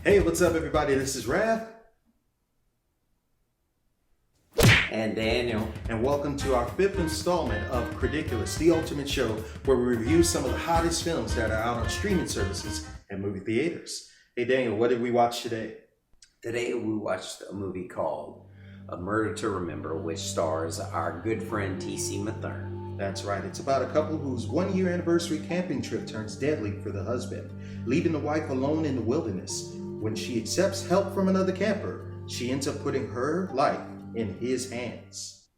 Hey, what's up, everybody? This is Rav. And Daniel. And welcome to our 5th installment of Cridiculous, the ultimate show where we review some of the hottest films that are out on streaming services and movie theaters. Hey, Daniel, what did we watch today? Today we watched a movie called A Murder to Remember, which stars our good friend T.C. Mathern. That's right. It's about a couple whose 1-year anniversary camping trip turns deadly for the husband, leaving the wife alone in the wilderness. When she accepts help from another camper, she ends up putting her life in his hands.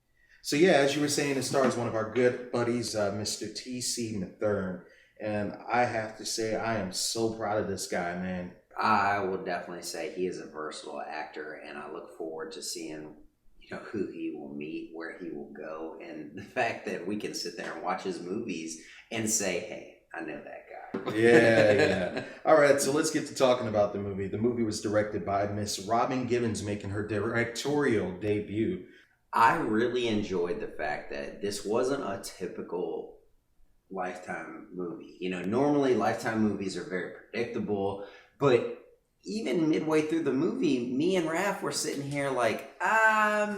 So yeah, as you were saying, it stars one of our good buddies, Mr. T.C. Mathern. And I have to say, I am so proud of this guy, man. I will definitely say he is a versatile actor, and I look forward to seeing who he will meet, where he will go, and the fact that we can sit there and watch his movies and say, hey, I know that guy. Yeah. All right, so let's get to talking about the movie. The movie was directed by Miss Robin Givens, making her directorial debut. I really enjoyed the fact that this wasn't a typical Lifetime movie. Normally Lifetime movies are very predictable, but even midway through the movie, me and Raph were sitting here like,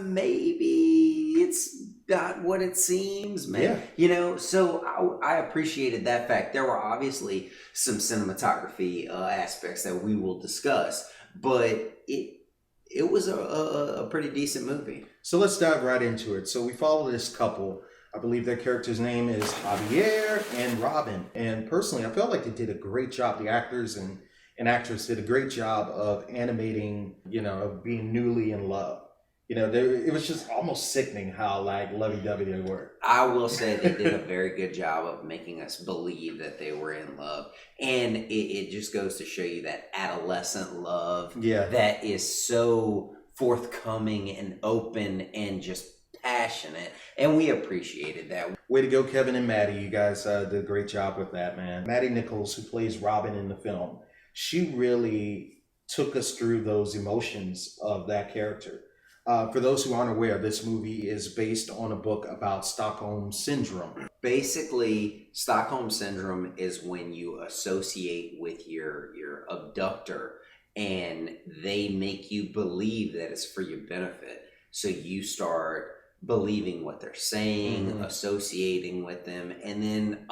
maybe it's not what it seems, man. Yeah. So I appreciated that fact. There were obviously some cinematography aspects that we will discuss, but it was a pretty decent movie. So let's dive right into it. So we follow this couple. I believe their character's name is Javier and Robin. And personally, I felt like they did a great job. The actors and actress did a great job of animating, of being newly in love. It was just almost sickening how lovey-dovey they were. I will say they did a very good job of making us believe that they were in love. And it just goes to show you that adolescent love that is so forthcoming and open and just passionate. And we appreciated that. Way to go, Kevin and Maddie. You guys did a great job with that, man. Maddie Nichols, who plays Robin in the film, she really took us through those emotions of that character. For those who aren't aware, this movie is based on a book about Stockholm Syndrome. Basically, Stockholm Syndrome is when you associate with your abductor and they make you believe that it's for your benefit. So you start believing what they're saying, associating with them, and then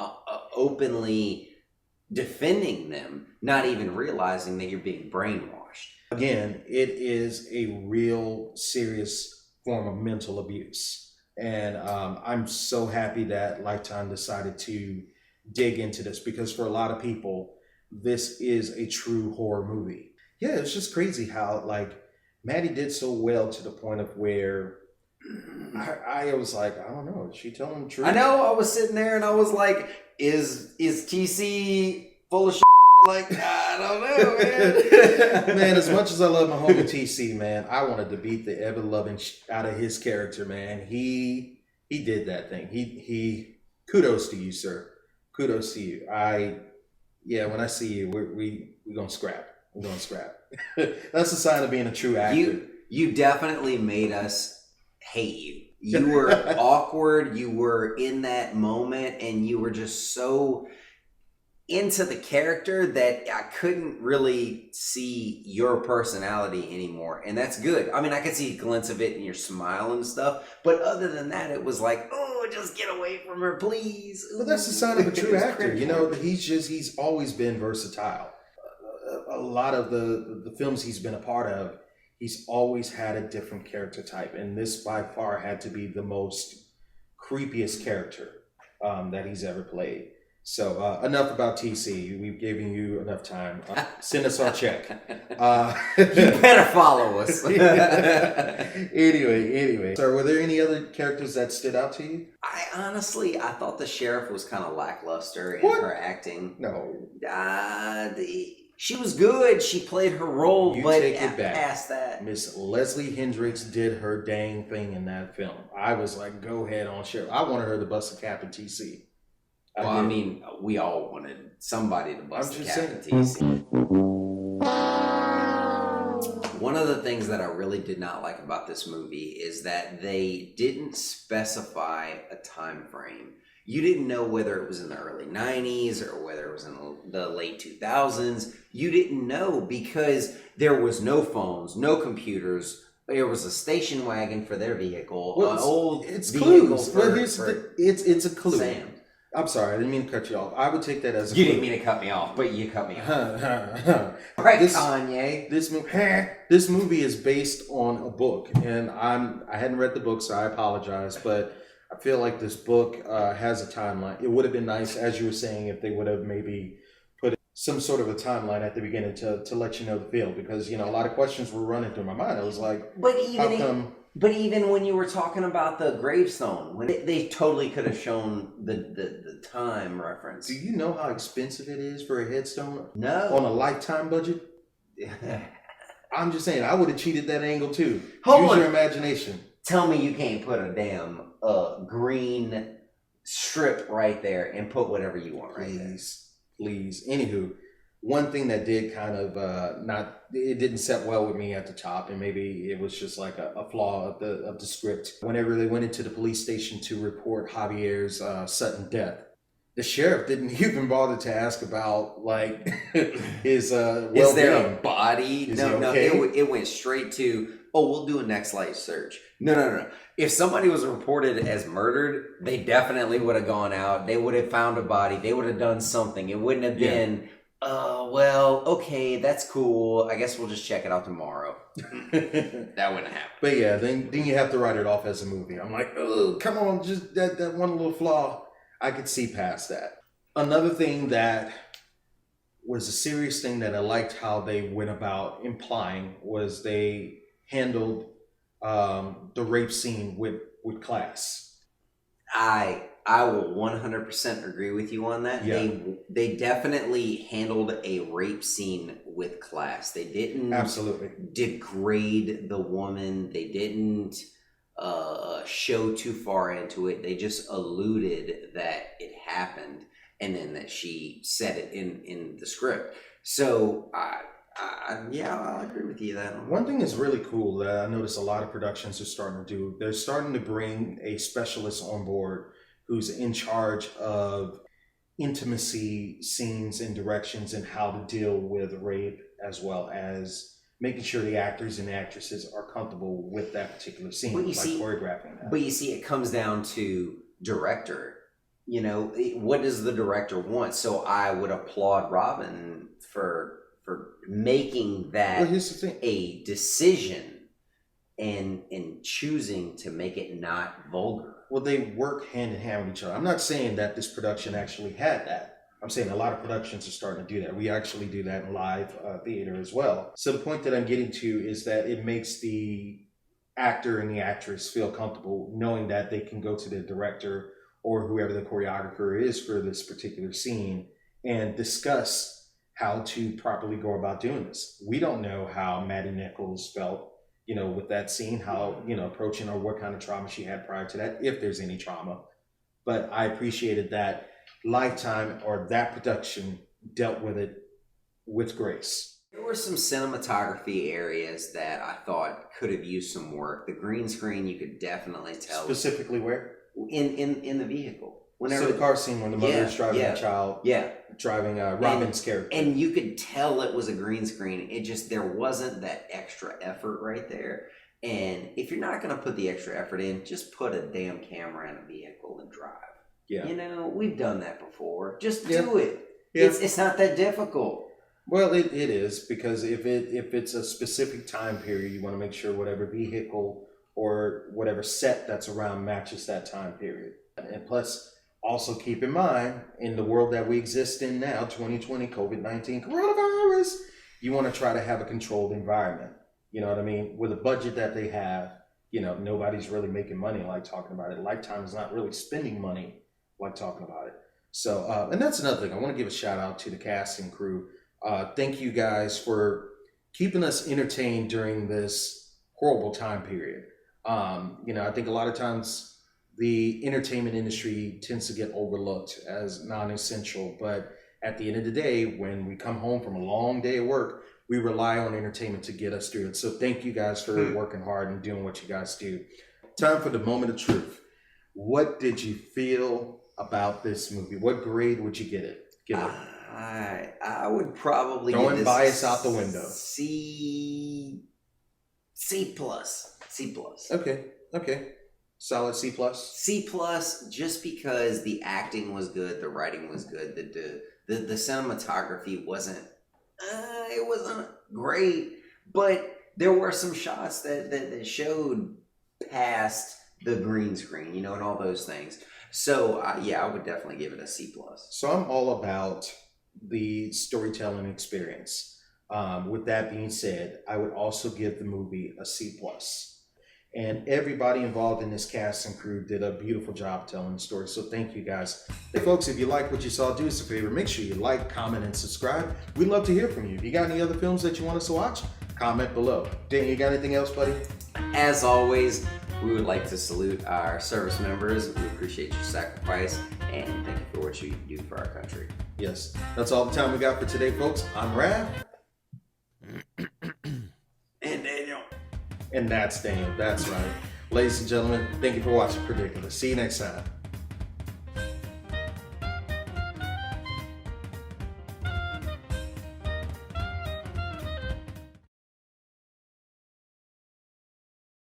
openly defending them, not even realizing that you're being brainwashed. Again, it is a real serious form of mental abuse. And I'm so happy that Lifetime decided to dig into this, because for a lot of people, this is a true horror movie. Yeah, it's just crazy how Maddie did so well to the point of where I was like, I don't know, is she telling the truth? I know, I was sitting there and I was like, is TC full of shit? I don't know, man. Man, as much as I love my homie TC, man, I wanted to beat the ever-loving out of his character, man. He did that thing. He kudos to you, sir. Kudos to you. When I see you, we're gonna scrap. We're gonna scrap. That's a sign of being a true actor. You definitely made us hate you. You were awkward. You were in that moment, and you were just so into the character that I couldn't really see your personality anymore. And that's good. I mean, I could see a glimpse of it in your smile and stuff. But other than that, it was like, oh, just get away from her, please. But that's the sign of a true actor. He's always been versatile. A lot of the films he's been a part of, he's always had a different character type. And this by far had to be the most creepiest character that he's ever played. So enough about TC. We've given you enough time. Send us our check. You better follow us. Anyway. So were there any other characters that stood out to you? I thought the sheriff was kind of lackluster in her acting. No. She was good. She played her role, You but take it back. Past that, Miss Leslie Hendricks did her dang thing in that film. I was like, go ahead on, sheriff. I wanted her to bust a cap at TC. Well, I mean, we all wanted somebody to bust the cap at saying. TC. One of the things that I really did not like about this movie is that they didn't specify a time frame. You didn't know whether it was in the early 90s or whether it was in the late 2000s. You didn't know because there was no phones, no computers. There was a station wagon for their vehicle, Well, an old it's vehicle clues. for, Well, it's a clue. Sam. I'm sorry, I didn't mean to cut you off. I would take that as a You clue. didn't mean to cut me off, but you cut me off. All Right, this, Kanye. this movie is based on a book, and I hadn't read the book, so I apologize, but I feel like this book has a timeline. It would have been nice, as you were saying, if they would have maybe put some sort of a timeline at the beginning to let you know the feel, because a lot of questions were running through my mind. I was like, But even when you were talking about the gravestone, when they totally could have shown the time reference. do you know how expensive it is for a headstone No. on a lifetime budget? I'm just saying, I would have cheated that angle too. Hold Use on. your imagination. Tell me you can't put a damn green strip right there and put whatever you want right there. Please. Anywho, one thing that did kind of it didn't set well with me at the top, and maybe it was just like a flaw of the script. Whenever they went into the police station to report Javier's sudden death, the sheriff didn't even bother to ask about like his well-being. Is there a body? Is No, he no. okay? It went straight to, oh, we'll do a next light search. No. If somebody was reported as murdered, they definitely would have gone out. They would have found a body. They would have done something. It wouldn't have been, well, okay, that's cool. I guess we'll just check it out tomorrow. That wouldn't happen. But yeah, then you have to write it off as a movie. I'm like, oh, come on, just that one little flaw. I could see past that. Another thing that was a serious thing that I liked how they went about implying was they handled the rape scene with class. I will 100% agree with you on that. Yeah. They definitely handled a rape scene with class. They didn't Absolutely degrade the woman. They didn't show too far into it. They just alluded that it happened and then that she said it in the script. So I'll agree with you that one thing that's really cool that I noticed a lot of productions are starting to do. They're starting to bring a specialist on board who's in charge of intimacy scenes and directions and how to deal with rape, as well as making sure the actors and actresses are comfortable with that particular scene, choreographing that. But you see, it comes down to director. What does the director want? So I would applaud Robin for making that Well, here's the thing. a decision and choosing to make it not vulgar. Well, they work hand in hand with each other. I'm not saying that this production actually had that. I'm saying a lot of productions are starting to do that. We actually do that in live theater as well. So the point that I'm getting to is that it makes the actor and the actress feel comfortable knowing that they can go to the director or whoever the choreographer is for this particular scene and discuss how to properly go about doing this. We don't know how Maddie Nichols felt, with that scene, how, approaching or what kind of trauma she had prior to that, if there's any trauma. But I appreciated that Lifetime or that production dealt with it with grace. There were some cinematography areas that I thought could have used some work. The green screen, you could definitely tell. Specifically where? In the vehicle. So the car scene when the mother is driving the child, driving Robin's character. And you could tell it was a green screen. It just, there wasn't that extra effort right there. And if you're not going to put the extra effort in, just put a damn camera in a vehicle and drive. Yeah. We've done that before. Just do it. Yeah. It's not that difficult. Well, it is, because if it's a specific time period, you want to make sure whatever vehicle or whatever set that's around matches that time period. And plus, also keep in mind, in the world that we exist in now, 2020, COVID-19, coronavirus, you want to try to have a controlled environment. You know what I mean? With a budget that they have, nobody's really making money like talking about it. Lifetime is not really spending money like talking about it. So, and that's another thing. I want to give a shout out to the cast and crew. Thank you guys for keeping us entertained during this horrible time period. I think a lot of times the entertainment industry tends to get overlooked as non-essential, but at the end of the day, when we come home from a long day of work, we rely on entertainment to get us through it. So thank you guys for working hard and doing what you guys do. Time for the moment of truth. What did you feel about this movie? What grade would you get it? Give it. I would probably Throwing give this bias out the window. C plus. C plus. Okay. Solid C plus. C plus, just because the acting was good, the writing was good, the cinematography wasn't it wasn't great, but there were some shots that showed past the green screen, and all those things. So yeah, I would definitely give it a C plus. So I'm all about the storytelling experience. With that being said, I would also give the movie a C plus. And everybody involved in this cast and crew did a beautiful job telling the story. So thank you guys. Hey folks, if you like what you saw, do us a favor. Make sure you like, comment, and subscribe. We'd love to hear from you. If you got any other films that you want us to watch, comment below. Dan, you got anything else, buddy? As always, we would like to salute our service members. We appreciate your sacrifice and thank you for what you do for our country. Yes, that's all the time we got for today, folks. I'm Rav. And Daniel. And that's Daniel. That's right. Ladies and gentlemen, thank you for watching Cridiculous. See you next time.